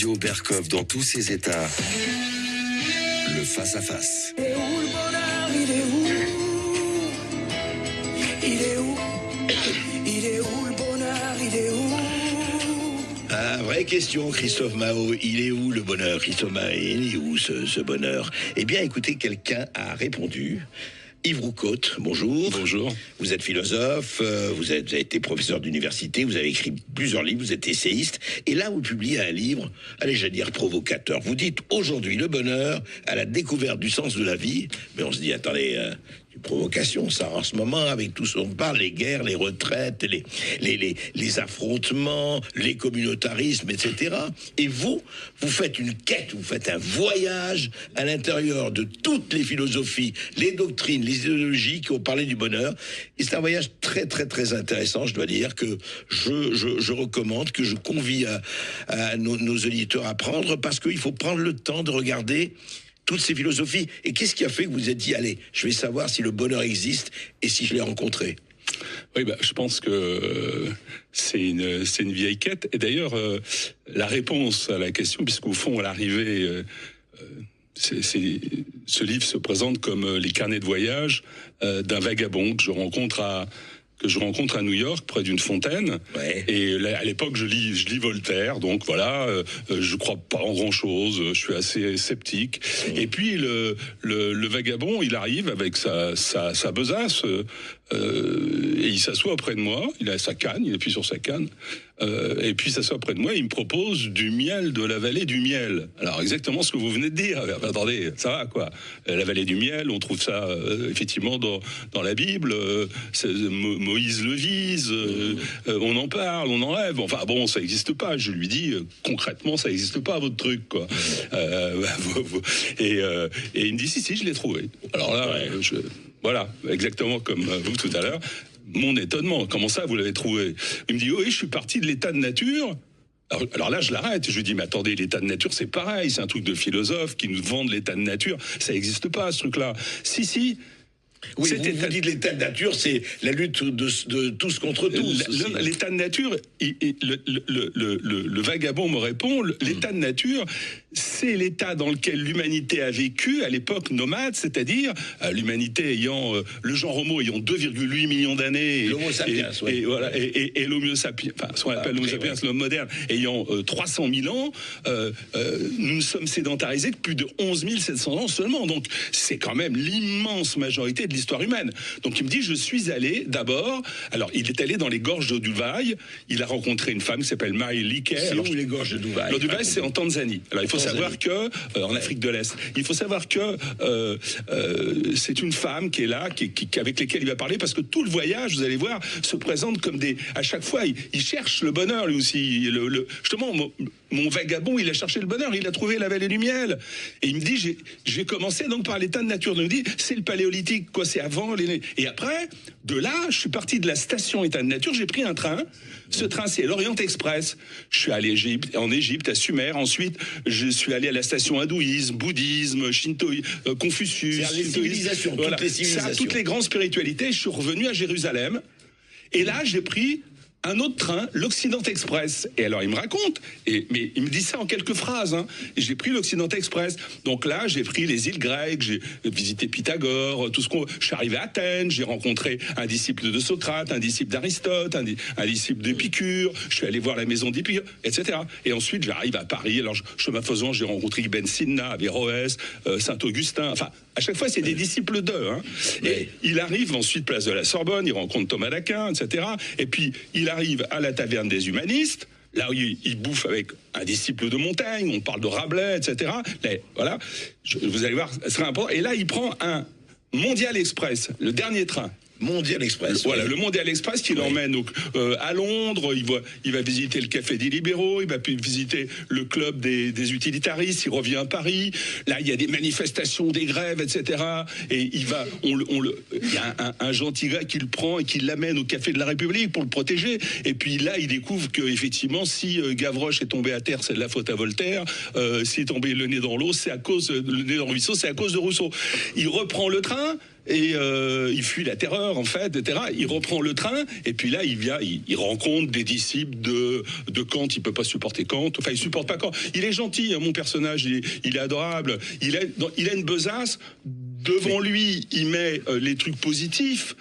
Radio Berkov dans tous ses états. Le face-à-face. Il est où le bonheur? Il est où? Il est où? Il est où le bonheur? Il est où? Ah, vraie question, Christophe Mao. Il est où le bonheur, Christophe Mao? Il est où ce bonheur? Eh bien, écoutez, quelqu'un a répondu. Yves Roucaute, bonjour. Bonjour. Vous êtes philosophe, vous avez été professeur d'université, vous avez écrit plusieurs livres, vous êtes essayiste. Et là, vous publiez un livre, allez, j'allais dire provocateur. Vous dites aujourd'hui le bonheur à la découverte du sens de la vie. Mais on se dit, attendez, provocation, ça en ce moment, avec tout ce dont on parle, les guerres, les retraites, les affrontements, les communautarismes, etc. Et vous faites une quête, vous faites un voyage à l'intérieur de toutes les philosophies, les doctrines, les idéologies qui ont parlé du bonheur. Et c'est un voyage très, très, très intéressant, je dois dire, que je recommande, que je convie à nos auditeurs à prendre, parce qu'il faut prendre le temps de regarder toutes ces philosophies. Et qu'est-ce qui a fait que vous vous êtes dit, allez, je vais savoir si le bonheur existe et si je l'ai rencontré? Oui, je pense que c'est une vieille quête. Et d'ailleurs, la réponse à la question, puisqu'au fond, à l'arrivée, ce livre se présente comme les carnets de voyage d'un vagabond que je rencontre à New York, près d'une fontaine. Ouais. Et là, à l'époque, je lis Voltaire, donc voilà, je crois pas en grand-chose, je suis assez sceptique. Mmh. Et puis, le vagabond, il arrive avec sa besace, et il s'assoit auprès de moi, il a sa canne, il appuie sur sa canne, et puis il s'assoit près de moi, et il me propose du miel de la vallée du miel. Alors, exactement ce que vous venez de dire. Attendez, ça va, quoi. La vallée du miel, on trouve ça, effectivement, dans la Bible, Moïse le vise, on en parle, on en rêve. Enfin bon, ça n'existe pas. Je lui dis concrètement, ça n'existe pas votre truc, quoi. Et il me dit si, je l'ai trouvé. Alors là, voilà, exactement comme vous tout à l'heure. Mon étonnement, comment ça, vous l'avez trouvé? Il me dit oui, je suis parti de l'état de nature. Alors là, je l'arrête. Je lui dis, mais attendez, l'état de nature, c'est pareil. C'est un truc de philosophe qui nous vendent l'état de nature. Ça n'existe pas, ce truc-là. Si. Oui, vous dites l'état de nature, c'est la lutte de tous contre tous. L'état de nature, le vagabond me répond, l'état de nature, c'est l'état dans lequel l'humanité a vécu à l'époque nomade, c'est-à-dire l'humanité ayant, le genre homo ayant 2,8 millions d'années. L'homo sapiens, et voilà, et l'homo sapiens, enfin, ce qu'on appelle l'homo sapiens, l'homme moderne, ayant 300 000 ans, nous sommes sédentarisés de plus de 11 700 ans seulement. Donc, c'est quand même l'immense majorité de l'histoire humaine. Donc il me dit, je suis allé d'abord, alors il est allé dans les gorges de Dubaï, il a rencontré une femme qui s'appelle Marie Liker. C'est où les gorges de Dubaï? Alors Dubaï, c'est en Tanzanie. Alors il faut savoir que, en Afrique de l'Est, il faut savoir que c'est une femme qui est là, avec laquelle il va parler, parce que tout le voyage, vous allez voir, se présente comme à chaque fois, il cherche le bonheur lui aussi. Justement, mon vagabond, il a cherché le bonheur, il a trouvé la vallée du miel. Et il me dit, j'ai commencé donc par l'état de nature. Il me dit, c'est le paléolithique, quoi, c'est avant les... Et après, de là, je suis parti de la station état de nature, j'ai pris un train. Ce train, c'est l'Orient Express. Je suis allé en Égypte, à Sumer. Ensuite, je suis allé à la station hindouisme, bouddhisme, shintoïsme, Confucius. C'est les civilisations, voilà. Toutes les civilisations. Toutes les grandes spiritualités. Je suis revenu à Jérusalem. Et là, j'ai pris un autre train, l'Occident Express. Et alors, il me raconte, mais il me dit ça en quelques phrases. Hein. Et j'ai pris l'Occident Express. Donc là, j'ai pris les îles grecques, j'ai visité Pythagore, tout ce qu'on... Je suis arrivé à Athènes, j'ai rencontré un disciple de Socrate, un disciple d'Aristote, un disciple d'Épicure. Je suis allé voir la maison d'Épicure, etc. Et ensuite, j'arrive à Paris. Alors, chemin faisant, j'ai rencontré Ibn Sina, Averroès, Saint-Augustin. Enfin, à chaque fois, c'est des disciples d'eux. Hein. Et il arrive ensuite place de la Sorbonne, il rencontre Thomas d'Aquin, etc. Et puis, il arrive à la taverne des humanistes. Là où il bouffe avec un disciple de Montaigne, on parle de Rabelais, etc. Là, voilà, vous allez voir, ce sera important. Et là, il prend un Mondial Express, le dernier train. Mondial Express. Voilà, le Mondial Express qui l'emmène donc à Londres. Il va visiter le Café des Libéraux, il va visiter le club des utilitaristes. Il revient à Paris. Là, il y a des manifestations, des grèves, etc. Et il y a un gentil gars qui le prend et qui l'amène au Café de la République pour le protéger. Et puis là, il découvre que effectivement, si Gavroche est tombé à terre, c'est de la faute à Voltaire. S'il est tombé le nez dans l'eau, c'est à cause le nez dans le ruisseau, c'est à cause de Rousseau. Il reprend le train. et il fuit la terreur, en fait, etc. Il reprend le train, et puis là, il rencontre des disciples de Kant. Il peut pas supporter Kant. Enfin, il supporte pas Kant. Il est gentil, hein, mon personnage. Il est adorable. Il a une besace. Devant lui, il met les trucs positifs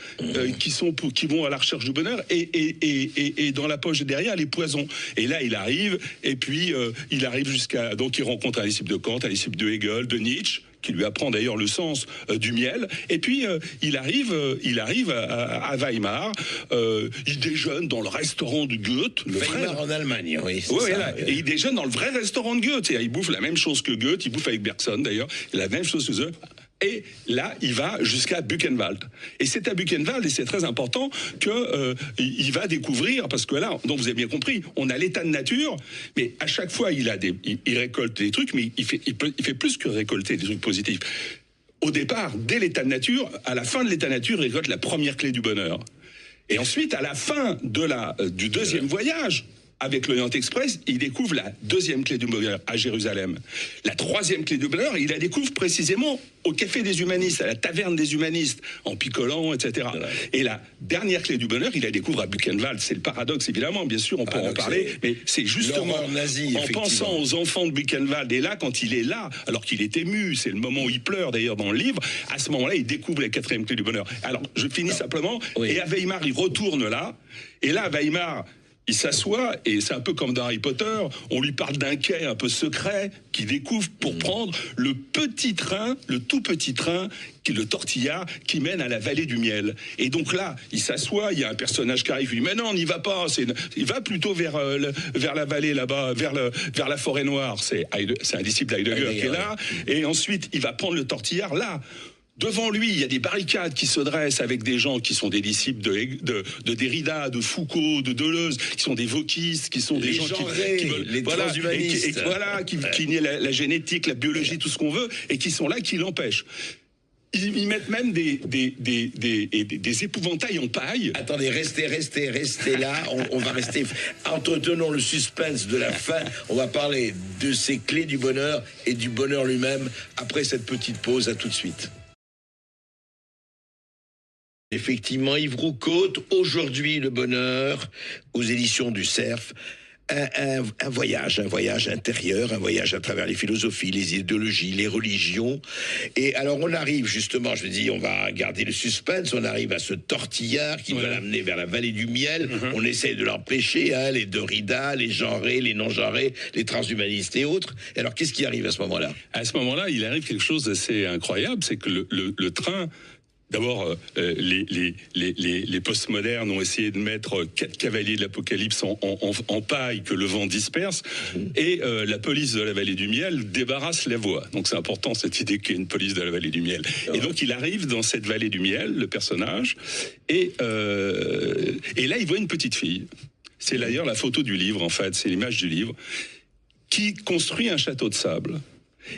qui vont à la recherche du bonheur, et dans la poche derrière les poisons. Et là, il arrive, et puis il arrive jusqu'à, donc il rencontre un disciple de Kant, un disciple de Hegel, de Nietzsche, qui lui apprend d'ailleurs le sens du miel. Et puis il arrive à Weimar. Il déjeune dans le restaurant de Goethe. Weimar en Allemagne, oui. Voilà. Et il déjeune dans le vrai restaurant de Goethe. Il bouffe la même chose que Goethe. Il bouffe avec Bergson d'ailleurs. La même chose que Goethe. Et là, il va jusqu'à Buchenwald. Et c'est à Buchenwald, et c'est très important, qu'il va découvrir, parce que là, donc vous avez bien compris, on a l'état de nature, mais à chaque fois, il récolte des trucs, mais il fait plus que récolter des trucs positifs. Au départ, dès l'état de nature, à la fin de l'état de nature, il récolte la première clé du bonheur. Et ensuite, à la fin du deuxième voyage, avec l'Orient Express, il découvre la deuxième clé du bonheur à Jérusalem. La troisième clé du bonheur, il la découvre précisément au Café des Humanistes, à la Taverne des Humanistes, en picolant, etc. Et la dernière clé du bonheur, il la découvre à Buchenwald. C'est le paradoxe, évidemment, bien sûr, on peut en parler, mais c'est justement nazie, en pensant aux enfants de Buchenwald. Et là, quand il est là, alors qu'il est ému, c'est le moment où il pleure d'ailleurs dans le livre, à ce moment-là, il découvre la quatrième clé du bonheur. Alors, je finis simplement, et à Weimar, il retourne là, et là, à Weimar, il s'assoit, et c'est un peu comme dans Harry Potter, on lui parle d'un quai un peu secret qu'il découvre pour prendre le petit train, le tout petit train, le tortillard, qui mène à la vallée du miel. Et donc là, il s'assoit, il y a un personnage qui arrive, il dit « Mais non, on n'y va pas, il va plutôt vers la vallée là-bas, vers la forêt noire. » C'est un disciple d'Heidegger qui est là, et ensuite, il va prendre le tortillard là. Devant lui, il y a des barricades qui se dressent avec des gens qui sont des disciples de Derrida, de Foucault, de Deleuze, qui sont des wokistes, qui sont des gens qui veulent, les transhumanistes, qui nient la génétique, la biologie, tout ce qu'on veut, et qui sont là, qui l'empêchent. Ils mettent même des épouvantails en paille. Attendez, restez là. On va rester. Entretenons le suspense de la fin. On va parler de ces clés du bonheur et du bonheur lui-même après cette petite pause. À tout de suite. Effectivement, Yves Roucaute, aujourd'hui le bonheur, aux éditions du Cerf. Un voyage intérieur, un voyage à travers les philosophies, les idéologies, les religions. Et alors on arrive justement, je dis, on va garder le suspense, on arrive à ce tortillard qui va l'amener vers la vallée du miel. On essaie de l'empêcher, hein, les Derrida, les genrés, les non-genrés, les transhumanistes et autres. Et alors qu'est-ce qui arrive à ce moment-là? À ce moment-là, il arrive quelque chose d'assez incroyable, c'est que le train... D'abord, les postmodernes ont essayé de mettre 4 cavaliers de l'Apocalypse en paille que le vent disperse, et la police de la vallée du miel débarrasse la voie. Donc c'est important cette idée qu'il y ait une police de la vallée du miel. Et donc il arrive dans cette vallée du miel, le personnage, et là il voit une petite fille. C'est d'ailleurs la photo du livre, en fait, c'est l'image du livre, qui construit un château de sable.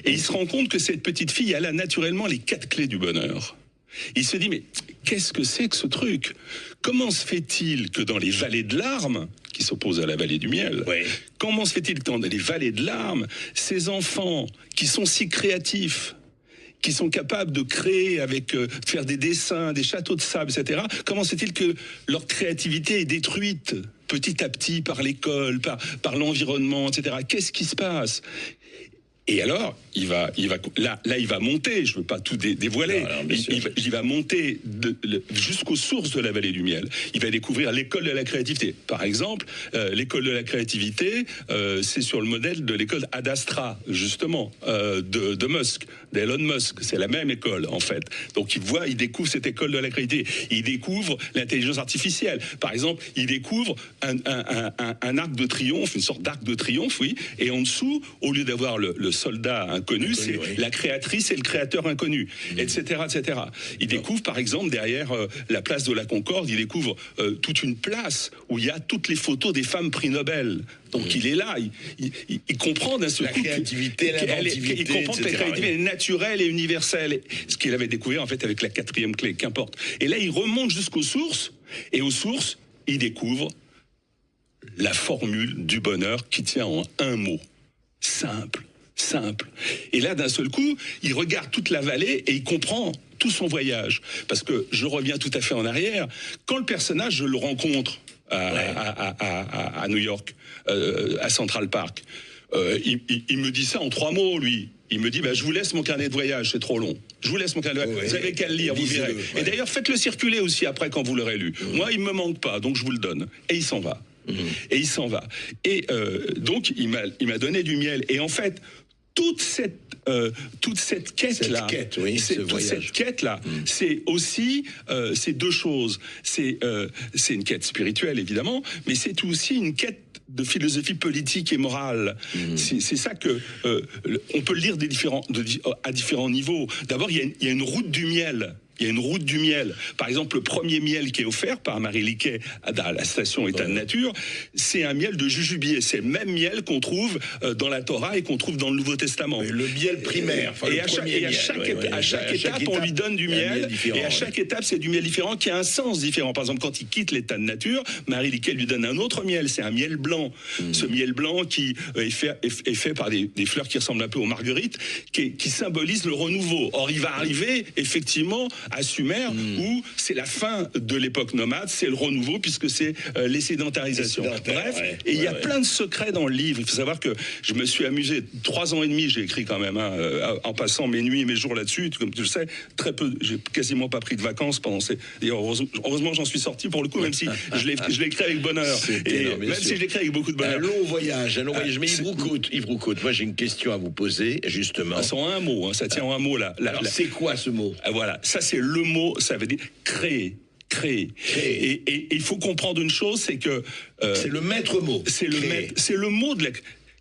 Et il se rend compte que cette petite fille, elle a naturellement les 4 clés du bonheur. Il se dit, mais qu'est-ce que c'est que ce truc? Comment se fait-il que dans les vallées de larmes, qui s'opposent à la vallée du miel, comment se fait-il que dans les vallées de larmes, ces enfants qui sont si créatifs, qui sont capables de créer faire des dessins, des châteaux de sable, etc., comment se fait-il que leur créativité est détruite petit à petit par l'école, par l'environnement, etc. Qu'est-ce qui se passe? Et alors, il va monter, je ne veux pas tout dévoiler, il va monter jusqu'aux sources de la vallée du miel. Il va découvrir l'école de la créativité. Par exemple, l'école de la créativité, c'est sur le modèle de l'école Ad Astra, justement, de Musk, d'Elon Musk. C'est la même école, en fait. Donc il découvre cette école de la créativité. Il découvre l'intelligence artificielle. Par exemple, il découvre un arc de triomphe, une sorte d'arc de triomphe, oui, et en dessous, au lieu d'avoir le soldat inconnu, c'est la créatrice et le créateur inconnu, etc., etc. Il découvre, par exemple, derrière la place de la Concorde, il découvre toute une place où il y a toutes les photos des femmes prix Nobel. Donc il est là, il comprend d'un seul coup la créativité, l'inventivité, il comprend que la créativité est naturelle et universelle. Ce qu'il avait découvert en fait avec la 4e clé, qu'importe. Et là, il remonte jusqu'aux sources, et aux sources, il découvre la formule du bonheur qui tient en un mot. Simple. Et là, d'un seul coup, il regarde toute la vallée et il comprend tout son voyage. Parce que je reviens tout à fait en arrière. Quand le personnage, je le rencontre à New York, à Central Park, il me dit ça en 3 mots, lui. Il me dit, je vous laisse mon carnet de voyage, c'est trop long. Je vous laisse mon carnet de voyage. Vous avez qu'à le lire, vous verrez. Ouais. Et d'ailleurs, faites-le circuler aussi après quand vous l'aurez lu. Moi, il me manque pas, donc je vous le donne. Et il s'en va. Et il s'en va. Et donc, il m'a donné du miel. Et en fait, toute cette quête-là, cette quête-là, c'est aussi c'est 2 choses. C'est une quête spirituelle, évidemment, mais c'est aussi une quête de philosophie politique et morale. C'est ça que on peut le lire à différents niveaux. D'abord, il y a une route du miel. Il y a une route du miel. Par exemple, le premier miel qui est offert par Marie Liquet à la station État de Nature, c'est un miel de jujubier. C'est le même miel qu'on trouve dans la Torah et qu'on trouve dans le Nouveau Testament. Mais le miel primaire. Et à chaque étape, on lui donne du miel. Et à chaque étape, c'est du miel différent qui a un sens différent. Par exemple, quand il quitte l'État de Nature, Marie Liquet lui donne un autre miel. C'est un miel blanc. Ce miel blanc qui est fait par des fleurs qui ressemblent un peu aux marguerites, qui symbolise le renouveau. Or, il va arriver, effectivement, à Sumer, où c'est la fin de l'époque nomade, c'est le renouveau, puisque c'est les sédentarisations. Bref, et il y a plein de secrets dans le livre. Il faut savoir que je me suis amusé 3 ans et demi, j'ai écrit quand même, en passant mes nuits et mes jours là-dessus. Comme tu le sais, très peu, j'ai quasiment pas pris de vacances pendant ces... Et heureusement, j'en suis sorti pour le coup, même si je l'ai écrit avec bonheur. Et même si je l'ai écrit avec beaucoup de bonheur. Un long voyage. Mais Yves Roucaute, moi j'ai une question à vous poser, justement. Ça en un mot, ça tient en un mot là. Alors c'est quoi ce mot? Voilà, ça c'est le mot, ça veut dire créer. Et il faut comprendre une chose, c'est que... c'est le maître mot. C'est le mot de la...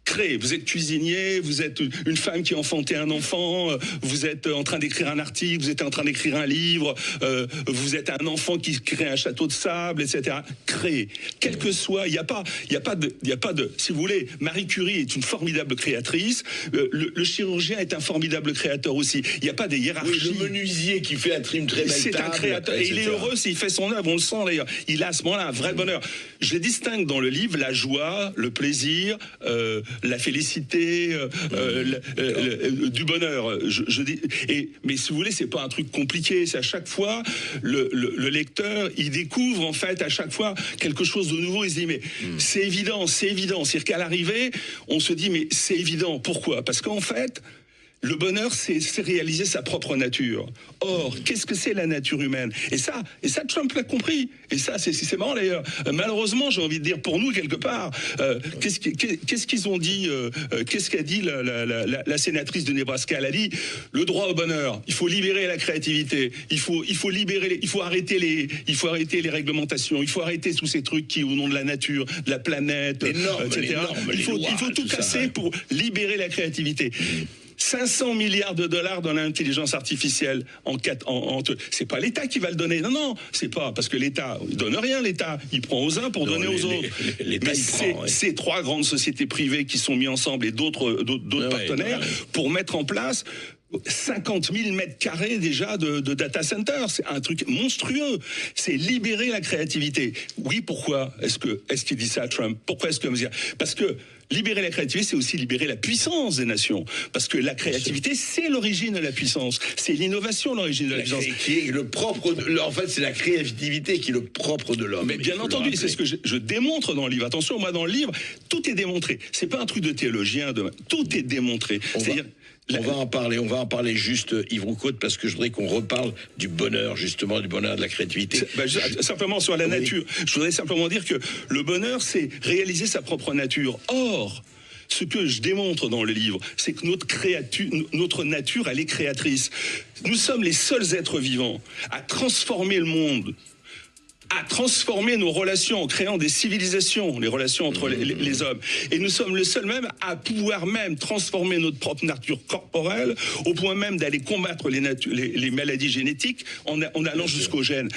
Créer. Vous êtes cuisinier, vous êtes une femme qui a enfanté un enfant, vous êtes en train d'écrire un article, vous êtes en train d'écrire un livre, vous êtes un enfant qui crée un château de sable, etc. Créer. Quel que soit, il n'y a pas de, si vous voulez, Marie Curie est une formidable créatrice, le chirurgien est un formidable créateur aussi. Il n'y a pas des hiérarchies. Oui, le menuisier qui fait un trim très belle table. C'est un créateur. Et il est heureux s'il fait son œuvre, on le sent d'ailleurs. Il a à ce moment-là un vrai bonheur. Je distingue dans le livre la joie, le plaisir, la félicité, du bonheur. Mais si vous voulez, c'est pas un truc compliqué. C'est à chaque fois le lecteur, il découvre en fait à chaque fois quelque chose de nouveau. Il se dit mais c'est évident. C'est-à-dire qu'à l'arrivée, on se dit mais c'est évident. Pourquoi? Parce qu'en fait, le bonheur, c'est réaliser sa propre nature. Or, qu'est-ce que c'est la nature humaine? Et ça, Trump l'a compris. Et ça, c'est marrant d'ailleurs. Malheureusement, j'ai envie de dire pour nous quelque part, qu'est-ce qu'ils ont dit? Qu'est-ce qu'a dit la sénatrice de Nebraska? Elle a dit le droit au bonheur. Il faut libérer la créativité. Il faut arrêter les réglementations. Il faut arrêter tous ces trucs qui, au nom de la nature, de la planète, etc. Il faut tout casser pour libérer la créativité. 500 milliards de dollars dans l'intelligence artificielle c'est pas l'État qui va le donner. Non, c'est pas parce que l'État il donne rien. L'État il prend aux uns pour donner aux autres. Mais c'est 3 grandes sociétés privées qui sont mises ensemble et d'autres partenaires pour mettre en place 50 000 mètres carrés déjà de data center. C'est un truc monstrueux. C'est libérer la créativité. Oui, pourquoi est-ce qu'il dit ça, Trump? Pourquoi est-ce que parce que libérer la créativité, c'est aussi libérer la puissance des nations. Parce que la créativité, c'est l'origine de la puissance. C'est l'innovation, l'origine de la puissance. Qui est le propre... En fait, c'est la créativité qui est le propre de l'homme. Mais bien entendu, c'est ce que je démontre dans le livre. Attention, moi, dans le livre, tout est démontré. C'est pas un truc de théologien. Tout est démontré. C'est-à-dire... On va en parler juste, Yves Roucaute, parce que je voudrais qu'on reparle du bonheur, justement, du bonheur de la créativité. Simplement sur la nature. Je voudrais simplement dire que le bonheur, c'est réaliser sa propre nature. Or, ce que je démontre dans le livre, c'est que notre nature, elle est créatrice. Nous sommes les seuls êtres vivants à transformer le monde, à transformer nos relations en créant des civilisations, les relations entre les hommes. Et nous sommes le seul même à pouvoir même transformer notre propre nature corporelle au point même d'aller combattre les maladies génétiques en allant jusqu'aux gènes.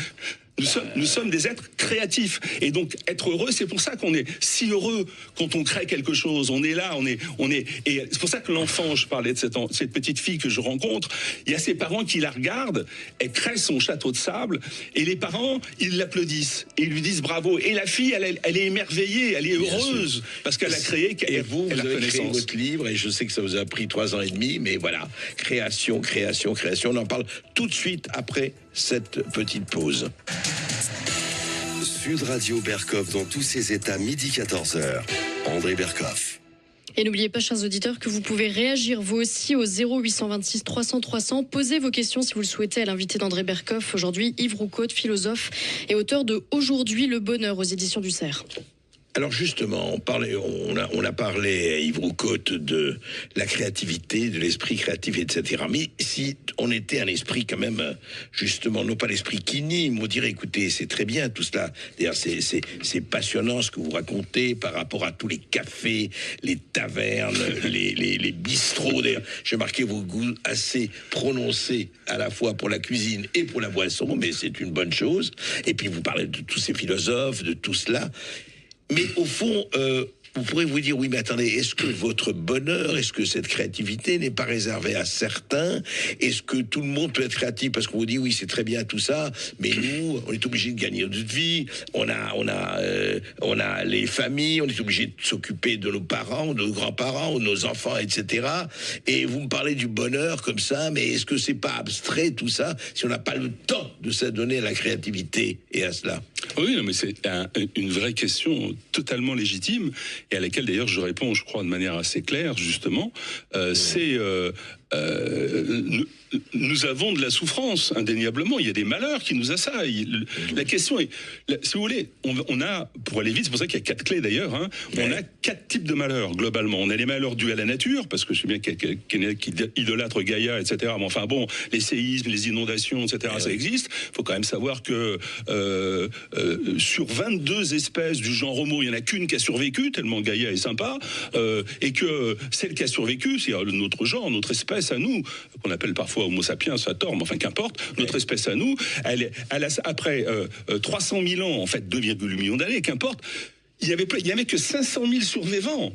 Nous sommes des êtres créatifs. Et donc, être heureux, c'est pour ça qu'on est si heureux quand on crée quelque chose. On est là, on est. Et c'est pour ça que l'enfant, je parlais de cette petite fille que je rencontre, il y a ses parents qui la regardent, elle crée son château de sable, et les parents, ils l'applaudissent, et ils lui disent bravo. Et la fille, elle est émerveillée, elle est heureuse, parce qu'elle a créé, et vous avez créé connaissance. votre livre, et je sais que ça vous a pris 3 ans et demi, mais voilà, création. On en parle tout de suite après cette petite pause. Sud Radio Berkoff dans tous ses états, midi 14h. André Berkoff. Et n'oubliez pas, chers auditeurs, que vous pouvez réagir vous aussi au 0826 300 300. Posez vos questions si vous le souhaitez à l'invité d'André Berkoff. Aujourd'hui, Yves Roucaute, philosophe et auteur de Aujourd'hui le bonheur aux éditions du Cerf. Alors justement, on a parlé à Yves Roucaute de la créativité, de l'esprit créatif, etc. Mais si on était un esprit quand même, justement, non pas l'esprit qui nie, mais on dirait, écoutez, c'est très bien tout cela. D'ailleurs, c'est passionnant ce que vous racontez par rapport à tous les cafés, les tavernes, les bistrots. D'ailleurs, j'ai marqué vos goûts assez prononcés à la fois pour la cuisine et pour la boisson, mais c'est une bonne chose. Et puis vous parlez de tous ces philosophes, de tout cela. Mais au fond, vous pourrez vous dire, oui, mais attendez, est-ce que votre bonheur, est-ce que cette créativité n'est pas réservée à certains? Est-ce que tout le monde peut être créatif? Parce qu'on vous dit, oui, c'est très bien tout ça, mais nous, on est obligé de gagner notre vie, on a les familles, on est obligé de s'occuper de nos parents, de nos grands-parents, ou de nos enfants, etc. Et vous me parlez du bonheur comme ça, mais est-ce que c'est pas abstrait tout ça, si on n'a pas le temps de s'adonner à la créativité et à cela? Oui, non, mais c'est une vraie question totalement légitime et à laquelle d'ailleurs je réponds, je crois, de manière assez claire, justement. Nous avons de la souffrance, indéniablement. Il y a des malheurs qui nous assaillent. La question est, si vous voulez, on a, pour aller vite, c'est pour ça qu'il y a 4 clés d'ailleurs, hein, on a 4 types de malheurs, globalement. On a les malheurs dus à la nature, parce que je sais bien qu'il y a qui idolâtre Gaïa, etc. Mais enfin bon, les séismes, les inondations, etc., ça existe. Il faut quand même savoir que sur 22 espèces du genre Homo, il n'y en a qu'une qui a survécu, tellement Gaïa est sympa, et que celle qui a survécu, c'est notre genre, notre espèce à nous, qu'on appelle parfois Homo sapiens, à tort, mais enfin qu'importe, notre espèce à nous, elle a, après 300 000 ans, en fait 2,8 millions d'années, qu'importe, il y avait que 500 000 survivants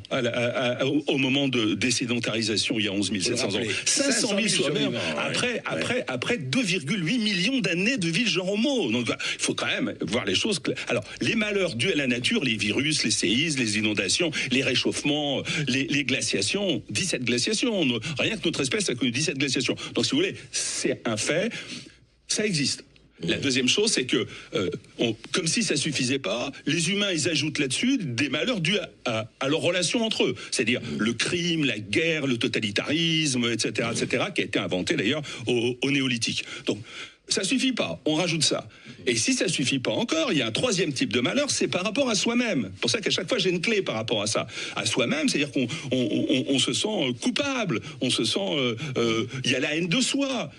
au moment de désédentarisation, il y a 11 700 ans. 500 000 survivants. Après 2,8 millions d'années de vie de genre Homo. Donc il faut quand même voir les choses. Alors, les malheurs dus à la nature, les virus, les séismes, les inondations, les réchauffements, les glaciations, 17 glaciations. Rien que notre espèce a connu 17 glaciations. Donc si vous voulez, c'est un fait, ça existe. La deuxième chose, c'est que, comme si ça suffisait pas, les humains, ils ajoutent là-dessus des malheurs dus à leurs relations entre eux. C'est-à-dire le crime, la guerre, le totalitarisme, etc., qui a été inventé d'ailleurs au néolithique. Donc, ça suffit pas, on rajoute ça. Et si ça suffit pas encore, il y a un 3e type de malheur, c'est par rapport à soi-même. C'est pour ça qu'à chaque fois, j'ai une clé par rapport à ça. À soi-même, c'est-à-dire qu'on se sent coupable, on se sent... il y a la haine de soi,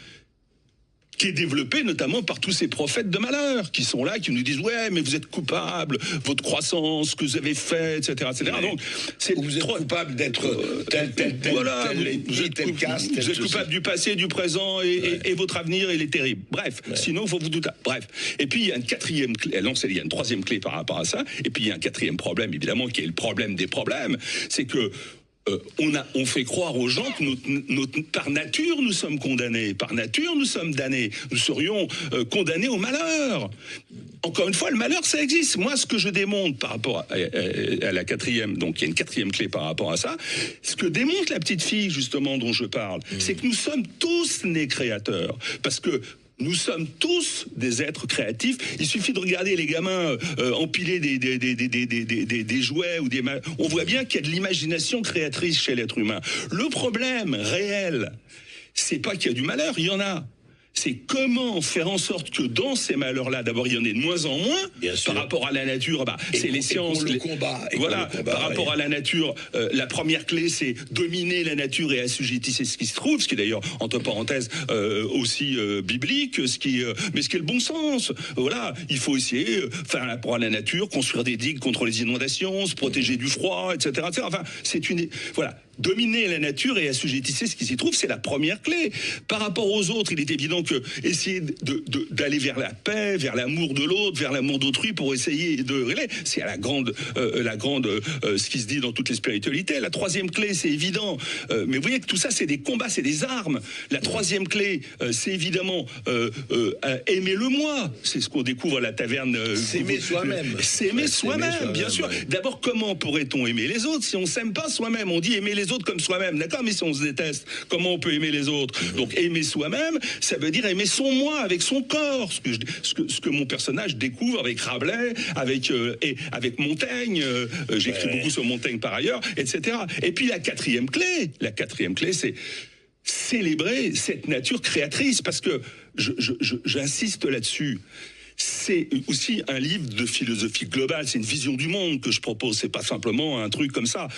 qui est développé notamment par tous ces prophètes de malheur qui sont là, qui nous disent ouais mais vous êtes coupable, votre croissance, ce que vous avez fait, etc. Donc vous êtes coupable d'être voilà, vous êtes coupable du passé, du présent et votre avenir il est terrible. Bref, sinon il faut vous douter. Bref. Et puis il y a une 4e clé, non, il y a une 3e clé par rapport à ça. Et puis il y a un 4e problème évidemment qui est le problème des problèmes, c'est que on fait croire aux gens que par nature nous sommes condamnés, par nature nous sommes damnés, nous serions condamnés au malheur. Encore une fois, le malheur ça existe. Moi, ce que je démontre par rapport à la 4e, donc il y a une 4e clé par rapport à ça, ce que démontre la petite fille justement dont je parle, c'est que nous sommes tous nés créateurs, parce que nous sommes tous des êtres créatifs. Il suffit de regarder les gamins empiler des jouets ou on voit bien qu'il y a de l'imagination créatrice chez l'être humain. Le problème réel, c'est pas qu'il y a du malheur, il y en a. C'est comment faire en sorte que dans ces malheurs-là, d'abord, il y en ait de moins en moins. Par rapport à la nature, c'est les sciences. Le combat. Voilà, par rapport à la nature, la première clé, c'est dominer la nature et assujettir ce qui se trouve, ce qui est d'ailleurs, entre parenthèses, aussi biblique, mais ce qui est le bon sens. Voilà, il faut essayer, par rapport à la nature, construire des digues contre les inondations, se protéger du froid, etc. Enfin, voilà. dominer la nature et assujettissez ce qui s'y trouve, c'est la première clé. Par rapport aux autres, il est évident que essayer d'aller vers la paix, vers l'amour de l'autre, vers l'amour d'autrui pour essayer de régler, c'est à la grande, ce qui se dit dans toutes les spiritualités. La troisième clé, c'est évident, mais vous voyez que tout ça, c'est des combats, c'est des armes. La troisième clé, c'est évidemment aimer le moi. C'est ce qu'on découvre à la taverne. S'aimer soi-même. S'aimer soi-même, bien sûr. D'abord, comment pourrait-on aimer les autres si on s'aime pas soi-même? On dit aimer les autres comme soi-même, d'accord, mais si on se déteste, comment on peut aimer les autres? Donc aimer soi-même, ça veut dire aimer son moi avec son corps, ce que mon personnage découvre avec Rabelais, avec Montaigne, j'écris beaucoup sur Montaigne par ailleurs, etc. Et puis la quatrième clé, c'est célébrer cette nature créatrice, parce que j'insiste là-dessus. C'est aussi un livre de philosophie globale, c'est une vision du monde que je propose, c'est pas simplement un truc comme ça.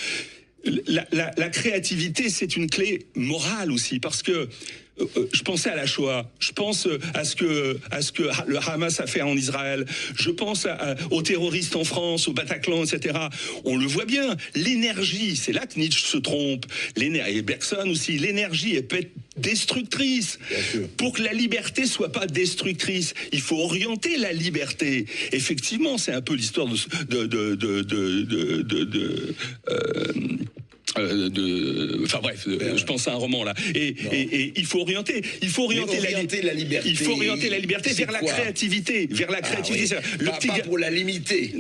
La créativité, c'est une clé morale aussi, parce que je pensais à la Shoah, je pense à ce que le Hamas a fait en Israël, je pense aux terroristes en France, au Bataclan, etc. On le voit bien, l'énergie, c'est là que Nietzsche se trompe, et Bergson aussi, l'énergie, elle peut être destructrice. Pour que la liberté soit pas destructrice, il faut orienter la liberté. Effectivement, c'est un peu l'histoire enfin bref, je pense à un roman là. Et il faut orienter la liberté. Il faut orienter la liberté vers la créativité, Pas pour la limiter.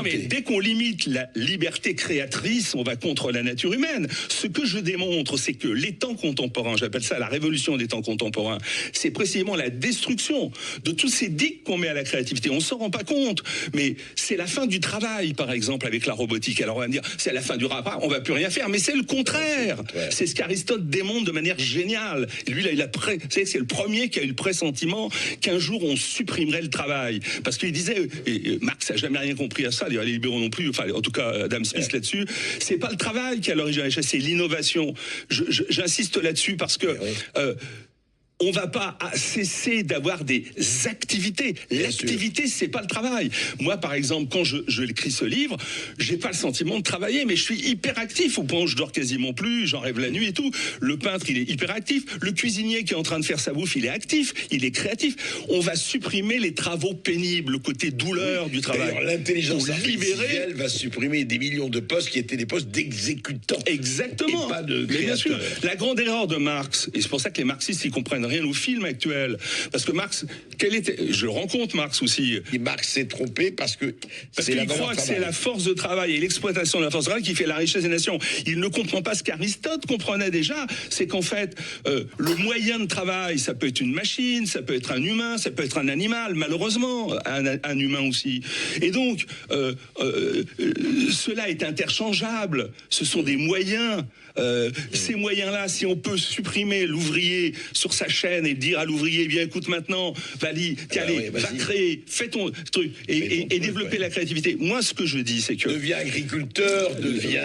Mais dès qu'on limite la liberté créatrice, on va contre la nature humaine. Ce que je démontre, c'est que les temps contemporains, j'appelle ça la révolution des temps contemporains, c'est précisément la destruction de tous ces digues qu'on met à la créativité. On s'en rend pas compte, mais c'est la fin du travail, par exemple, avec la robotique. Alors on va me dire, c'est la fin du rapport, on va plus rien faire, mais c'est le contraire. C'est ce qu'Aristote démontre de manière géniale. Et lui, là, c'est le premier qui a eu le pressentiment qu'un jour on supprimerait le travail, parce qu'il disait, et Marx n'a jamais rien compris à ça, d'ailleurs les libéraux non plus, enfin en tout cas Adam Smith là-dessus, c'est pas le travail qui a l'origine de la richesse, c'est l'innovation. J'insiste là-dessus parce que on va pas cesser d'avoir des activités. L'activité, c'est pas le travail. Moi, par exemple, quand je écris ce livre, j'ai pas le sentiment de travailler, mais je suis hyper actif au point où je dors quasiment plus, j'en rêve la nuit et tout. Le peintre, il est hyper actif. Le cuisinier qui est en train de faire sa bouffe, il est actif, il est créatif. On va supprimer les travaux pénibles, le côté douleur du travail. D'ailleurs, l'intelligence artificielle va supprimer des millions de postes qui étaient des postes d'exécutants. Exactement. Et pas de mais bien sûr, créateurs. la grande erreur de Marx, et c'est pour ça que les marxistes, ils comprennent rien au film actuel, parce que Marx, je le rencontre Marx aussi. Et Marx s'est trompé parce qu'il croit que c'est la force de travail et l'exploitation de la force de travail qui fait la richesse des nations. Il ne comprend pas ce qu'Aristote comprenait déjà, c'est qu'en fait, le moyen de travail, ça peut être une machine, ça peut être un humain, ça peut être un animal, malheureusement, un humain aussi. Et donc, cela est interchangeable. Ce sont des moyens. Ces moyens-là, si on peut supprimer l'ouvrier sur sa chaîne et dire à l'ouvrier, eh bien écoute maintenant, va créer, fais ton truc et développer la créativité. Moi, ce que je dis, c'est que devient agriculteur,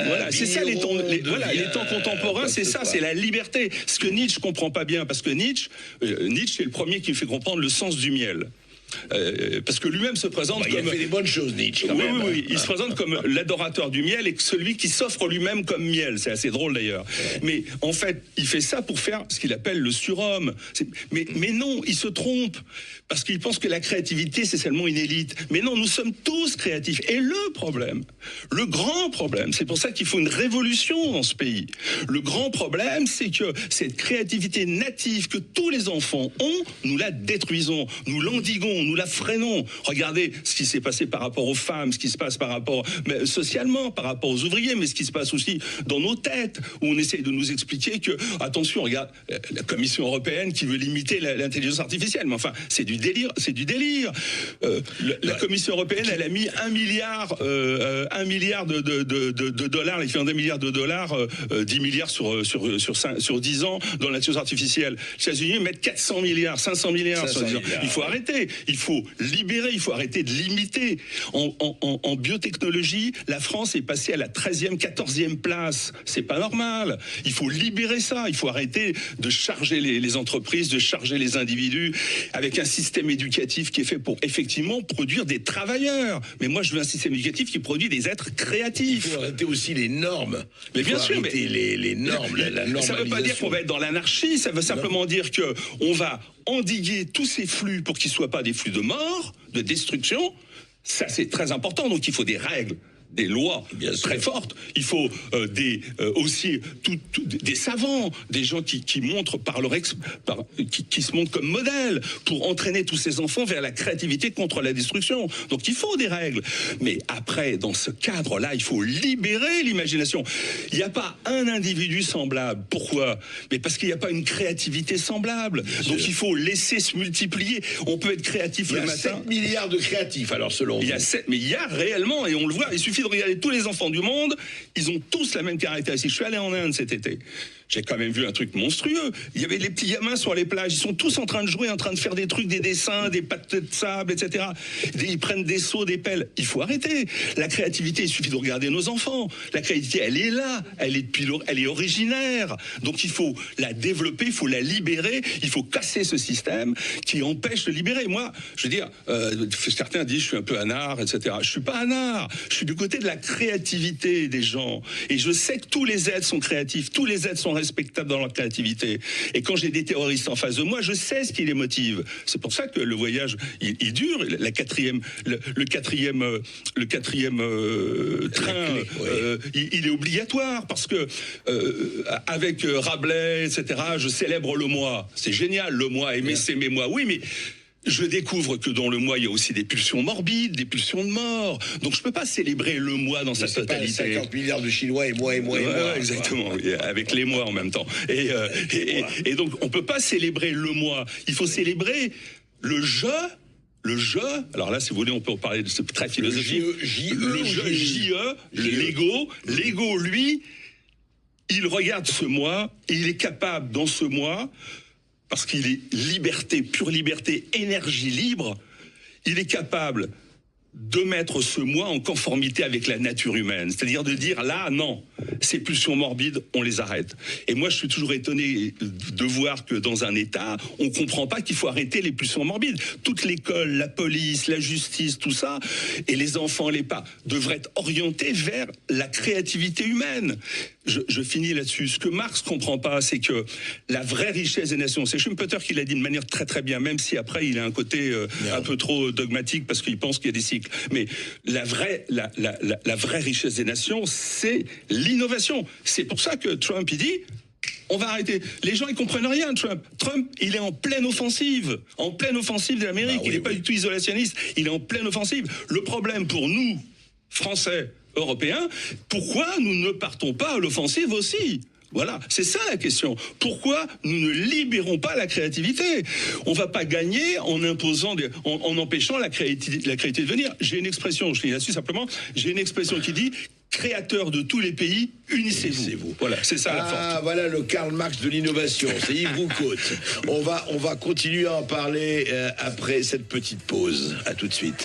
voilà, c'est ça les temps contemporains, c'est ça, c'est la liberté. Ce que Nietzsche comprend pas bien, parce que Nietzsche c'est le premier qui fait comprendre le sens du miel. Parce que lui-même se présente comme... Il a fait des bonnes choses, Nietzsche, quand même. Oui, il se présente comme l'adorateur du miel et celui qui s'offre lui-même comme miel. C'est assez drôle, d'ailleurs. Ouais. Mais en fait, il fait ça pour faire ce qu'il appelle le surhomme. Mais non, il se trompe. Parce qu'il pense que la créativité, c'est seulement une élite. Mais non, nous sommes tous créatifs. Et le grand problème, c'est pour ça qu'il faut une révolution dans ce pays. Le grand problème, c'est que cette créativité native que tous les enfants ont, nous la détruisons, nous l'endiguons, nous la freinons. Regardez ce qui s'est passé par rapport aux femmes, ce qui se passe par rapport socialement, par rapport aux ouvriers, mais ce qui se passe aussi dans nos têtes, où on essaye de nous expliquer que, attention, regarde, la Commission européenne qui veut limiter l'intelligence artificielle, mais enfin, c'est du délire. La Commission européenne, elle a mis 1 milliard de dollars, l'équivalent d'1 milliard de dollars, 10 milliards sur 10 ans dans l'intelligence artificielle. Les États-Unis mettent 400 milliards, 500 milliards. Il faut arrêter. il faut libérer, il faut arrêter de limiter. En biotechnologie, la France est passée à la 13e, 14e place. C'est pas normal. Il faut libérer ça. Il faut arrêter de charger les entreprises, de charger les individus avec un système éducatif qui est fait pour effectivement produire des travailleurs. Mais moi, je veux un système éducatif qui produit des êtres créatifs. Il faut arrêter aussi les normes. Mais bien sûr, les normes, ça ne veut pas dire qu'on va être dans l'anarchie, ça veut simplement dire qu'on va endiguer tous ces flux pour qu'ils ne soient pas des flux de mort, de destruction. Ça, c'est très important, donc il faut des règles, des lois très fortes. Il faut aussi des savants, des gens qui montrent qui se montrent comme modèle pour entraîner tous ces enfants vers la créativité contre la destruction. Donc il faut des règles. Mais après, dans ce cadre-là, il faut libérer l'imagination. Il n'y a pas un individu semblable. Pourquoi? Mais parce qu'il n'y a pas une créativité semblable. Donc il faut laisser se multiplier. On peut être créatif le matin. Il y a 7 milliards de créatifs, alors selon vous. Mais il y a réellement, et on le voit, il suffit de regarder tous les enfants du monde, ils ont tous la même caractéristique. Je suis allé en Inde cet été. J'ai quand même vu un truc monstrueux. Il y avait les petits gamins sur les plages. Ils sont tous en train de jouer, en train de faire des trucs, des dessins, des pattes de sable, etc. Ils prennent des seaux, des pelles. Il faut arrêter. La créativité, il suffit de regarder nos enfants. La créativité, elle est là. Elle est originaire. Donc il faut la développer, il faut la libérer. Il faut casser ce système qui empêche de libérer. Moi, je veux dire, certains disent je suis un peu anard, etc. Je suis pas anard. Je suis du côté de la créativité des gens. Et je sais que tous les êtres sont créatifs. Tous les êtres sont respectables dans leur créativité. Et quand j'ai des terroristes en face de moi, je sais ce qui les motive. C'est pour ça que le voyage, il dure. Le quatrième train, il est obligatoire parce que avec Rabelais, etc., je célèbre le moi. C'est génial, le moi, aimer, s'aimer moi. Oui, mais je découvre que dans le moi, il y a aussi des pulsions morbides, des pulsions de mort. Donc je ne peux pas célébrer le moi dans sa totalité. Pas 50 milliards de Chinois et moi. Exactement, oui, avec les moi en même temps. Et donc on ne peut pas célébrer le moi. Il faut célébrer le je. Le je, alors là, si vous voulez, on peut en parler, c'est très philosophique. Le je, l'ego. L'ego, lui, il regarde ce moi et il est capable, dans ce moi, parce qu'il est liberté, pure liberté, énergie libre, il est capable de mettre ce moi en conformité avec la nature humaine. C'est-à-dire de dire, là, non, ces pulsions morbides, on les arrête. Et moi, je suis toujours étonné de voir que dans un État, on ne comprend pas qu'il faut arrêter les pulsions morbides. Toute l'école, la police, la justice, tout ça, et les enfants, les parents, devraient être orientés vers la créativité humaine. Je finis là-dessus. Ce que Marx ne comprend pas, c'est que la vraie richesse des nations, c'est Schumpeter qui l'a dit de manière très très bien, même si après il a un côté un peu trop dogmatique parce qu'il pense qu'il y a des cycles. Mais la vraie richesse des nations, c'est l'innovation. C'est pour ça que Trump, il dit... On va arrêter. Les gens, ils comprennent rien, Trump. Trump, il est en pleine offensive de l'Amérique. Il n'est pas du tout isolationniste. Il est en pleine offensive. Le problème pour nous, Français, Européens, pourquoi nous ne partons pas à l'offensive aussi ? Voilà, c'est ça la question. Pourquoi nous ne libérons pas la créativité ? On ne va pas gagner en imposant, en empêchant la créativité de venir. J'ai une expression, je finis là-dessus simplement, j'ai une expression qui dit « créateurs de tous les pays, unissez-vous ». Voilà, c'est ça la force. Voilà le Karl Marx de l'innovation, c'est Yves Roucaute. On va continuer à en parler après cette petite pause. À tout de suite.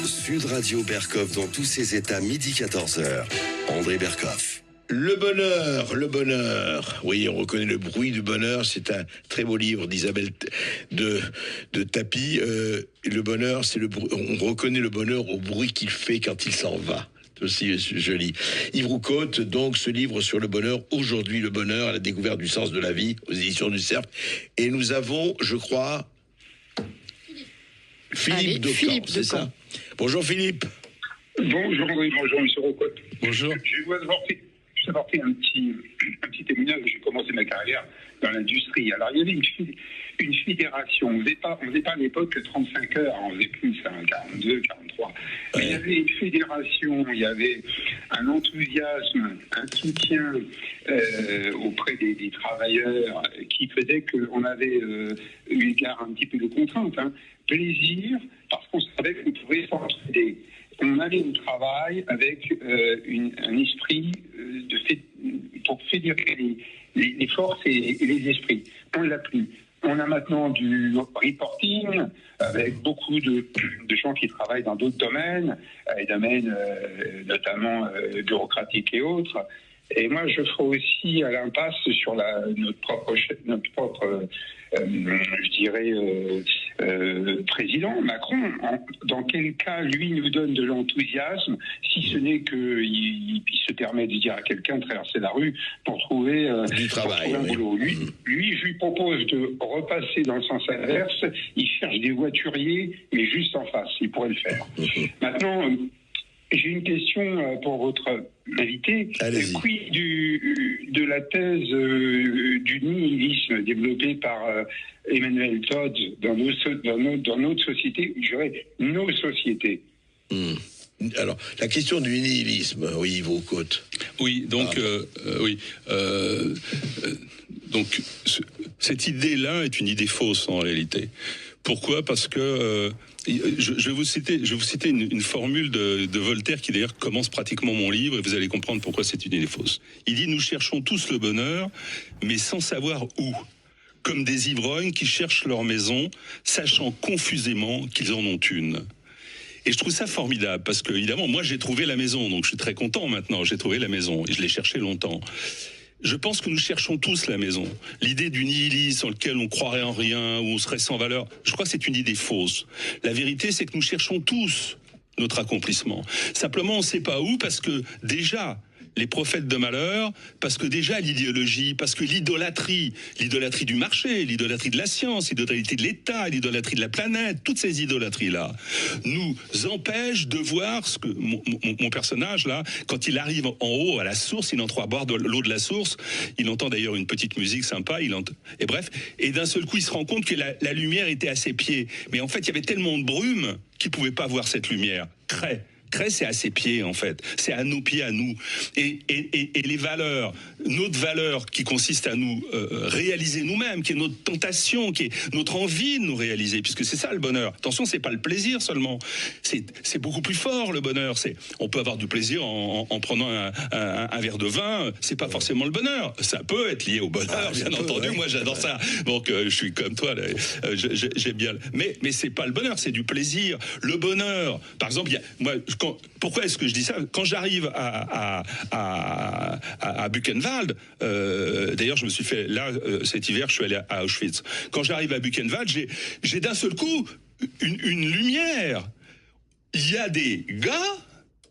Sud Radio Berkoff dans tous ses états, midi 14h. André Berkoff. Le bonheur. Oui, on reconnaît le bruit du bonheur. C'est un très beau livre d'Isabelle de Tapie. Le bonheur, c'est le bruit. On reconnaît le bonheur au bruit qu'il fait quand il s'en va. C'est aussi joli. Yves Roucaute, donc, ce livre sur le bonheur. Aujourd'hui, le bonheur à la découverte du sens de la vie, aux éditions du Cercle. Et nous avons, je crois, Philippe Decamp, c'est ça? Bonjour Philippe. Bonjour André, bonjour M. Roucaute. Bonjour. Je dois apporter un petit témoignage. J'ai commencé ma carrière dans l'industrie. Alors il y avait une fédération. On faisait pas à l'époque que 35 heures, on faisait plus, 42, 43. Mais il y avait une fédération, il y avait un enthousiasme, un soutien auprès des travailleurs qui faisait qu'on avait eu égard un petit peu de contraintes. Plaisir, parce qu'on savait qu'on pouvait s'entraider. On allait au travail avec un esprit pour fédérer les forces et les esprits. On ne l'a plus. On a maintenant du reporting avec beaucoup de gens qui travaillent dans d'autres domaines, les domaines notamment bureaucratiques et autres. Et moi, je ferai aussi à l'impasse sur notre propre président Macron. Dans quel cas, lui, nous donne de l'enthousiasme, si ce n'est qu'il se permet de dire à quelqu'un de traverser la rue pour trouver du travail, un boulot. Lui, je lui propose de repasser dans le sens inverse. Il cherche des voituriers, mais juste en face. Il pourrait le faire. Maintenant, j'ai une question pour votre invité. Quid de la thèse du nihilisme développée par Emmanuel Todd dans notre société, je dirais nos sociétés. Alors, la question du nihilisme, oui, Yves Roucaute. Oui, donc, donc cette idée-là est une idée fausse en réalité. Pourquoi ? Parce que je vais vous citer une formule de Voltaire qui d'ailleurs commence pratiquement mon livre et vous allez comprendre pourquoi c'est une idée fausse. Il dit « Nous cherchons tous le bonheur, mais sans savoir où. Comme des ivrognes qui cherchent leur maison, sachant confusément qu'ils en ont une. » Et je trouve ça formidable parce que, évidemment, moi j'ai trouvé la maison, donc je suis très content maintenant, j'ai trouvé la maison et je l'ai cherchée longtemps. Je pense que nous cherchons tous la maison. L'idée du nihilisme, dans lequel on croirait en rien, où on serait sans valeur, je crois que c'est une idée fausse. La vérité, c'est que nous cherchons tous notre accomplissement. Simplement, on ne sait pas où, parce que déjà, les prophètes de malheur, parce que déjà l'idéologie, parce que l'idolâtrie du marché, l'idolâtrie de la science, l'idolâtrie de l'État, l'idolâtrie de la planète, toutes ces idolâtries-là, nous empêchent de voir ce que mon personnage, là, quand il arrive en haut à la source, il entend boire de l'eau de la source, il entend d'ailleurs une petite musique sympa, et bref, et d'un seul coup, il se rend compte que la lumière était à ses pieds. Mais en fait, il y avait tellement de brume qu'il ne pouvait pas voir cette lumière. Crée, c'est à ses pieds, en fait. C'est à nos pieds, à nous. Et les valeurs, notre valeur qui consiste à nous réaliser nous-mêmes, qui est notre tentation, qui est notre envie de nous réaliser, puisque c'est ça le bonheur. Attention, c'est pas le plaisir seulement. C'est beaucoup plus fort, le bonheur. On peut avoir du plaisir en prenant un verre de vin. C'est pas forcément le bonheur. Ça peut être lié au bonheur, bien entendu. Ouais. Moi, j'adore ça. Donc, je suis comme toi. J'aime bien. Mais c'est pas le bonheur, c'est du plaisir. Le bonheur, par exemple, pourquoi est-ce que je dis ça ? Quand j'arrive à Buchenwald, d'ailleurs je me suis fait, là cet hiver je suis allé à Auschwitz, quand j'arrive à Buchenwald, j'ai d'un seul coup une lumière. Il y a des gars,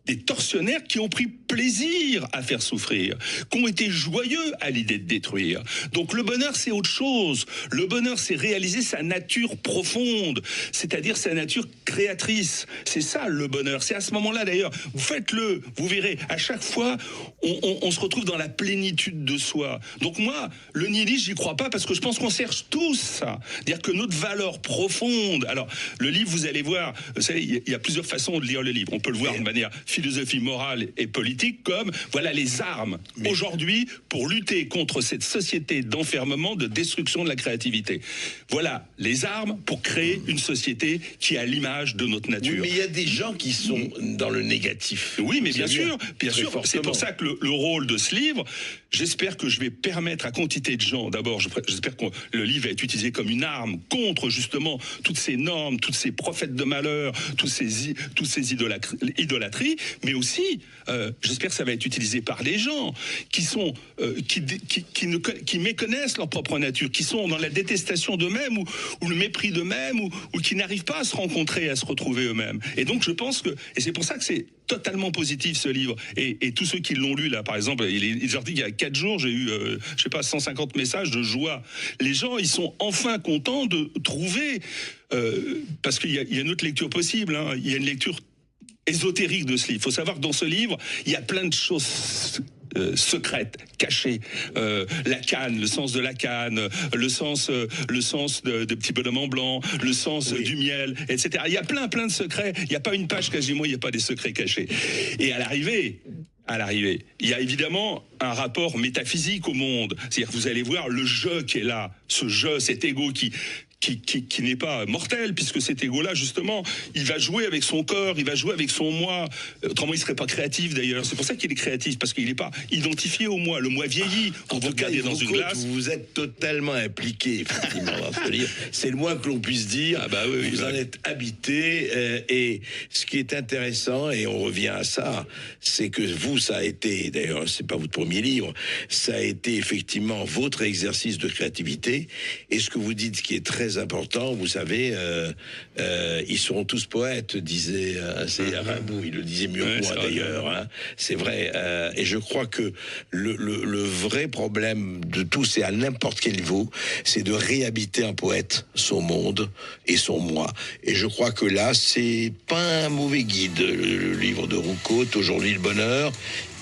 des tortionnaires qui ont pris plaisir à faire souffrir, qui ont été joyeux à l'idée de détruire. Donc le bonheur, c'est autre chose. Le bonheur, c'est réaliser sa nature profonde, c'est-à-dire sa nature créatrice. C'est ça le bonheur. C'est à ce moment-là d'ailleurs, vous faites-le, vous verrez, à chaque fois, on se retrouve dans la plénitude de soi. Donc moi, le nihilisme, j'y crois pas parce que je pense qu'on cherche tous ça. C'est-à-dire que notre valeur profonde, alors le livre, vous allez voir, vous savez, il y a plusieurs façons de lire le livre. On peut le voir de manière philosophie morale et politique, comme voilà les armes aujourd'hui pour lutter contre cette société d'enfermement, de destruction de la créativité. Voilà les armes pour créer une société qui a l'image de notre nature. Oui, mais il y a des gens qui sont dans le négatif. Oui, mais bien sûr. C'est pour ça que le rôle de ce livre, j'espère que je vais permettre à quantité de gens, d'abord, j'espère que le livre va être utilisé comme une arme contre justement toutes ces normes, tous ces prophètes de malheur, toutes ces idolâtries, mais aussi, j'espère que ça va être utilisé par les gens qui sont qui méconnaissent leur propre nature, qui sont dans la détestation d'eux-mêmes ou le mépris d'eux-mêmes ou qui n'arrivent pas à se rencontrer, à se retrouver eux-mêmes. Et donc je pense que, et c'est pour ça que c'est totalement positif ce livre, et tous ceux qui l'ont lu là, par exemple, il est sorti il y a 4 jours, j'ai eu 150 messages de joie. Les gens, ils sont enfin contents de trouver, parce qu'il y a une autre lecture possible, hein, il y a une lecture ésotérique de ce livre. Il faut savoir que dans ce livre, il y a plein de choses secrètes, cachées. La canne, le sens de la canne, le sens de petits bonhommes en blanc, le sens du miel, etc. Il y a plein de secrets. Il n'y a pas une page quasiment, il n'y a pas des secrets cachés. Et à l'arrivée, il y a évidemment un rapport métaphysique au monde. C'est-à-dire que vous allez voir le je qui est là, ce je, cet ego qui qui n'est pas mortel, puisque cet ego-là, justement, il va jouer avec son corps, il va jouer avec son moi. Autrement, il serait pas créatif, d'ailleurs. C'est pour ça qu'il est créatif, parce qu'il n'est pas identifié au moi. Le moi vieillit. En tout cas, il est dans une glace. Vous êtes totalement impliqué, effectivement, dans ce livre. C'est le moins que l'on puisse dire. Ah bah oui, vous en êtes habité. Et ce qui est intéressant, et on revient à ça, c'est que vous, ça a été, d'ailleurs, c'est pas votre premier livre, ça a été effectivement votre exercice de créativité. Et ce que vous dites, qui est très important, vous savez, ils seront tous poètes, disait c'est Rimbaud, il le disait mieux que moi d'ailleurs, hein. C'est vrai, et je crois que le vrai problème de tout, c'est à n'importe quel niveau, c'est de réhabiter un poète, son monde et son moi. Et je crois que là, c'est pas un mauvais guide, le livre de Roucault, Aujourd'hui le bonheur.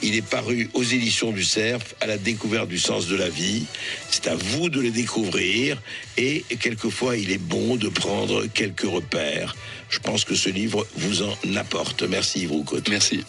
Il est paru aux éditions du Cerf, à la découverte du sens de la vie. C'est à vous de le découvrir. Et quelquefois, il est bon de prendre quelques repères. Je pense que ce livre vous en apporte. Merci Yves Roucault. Merci.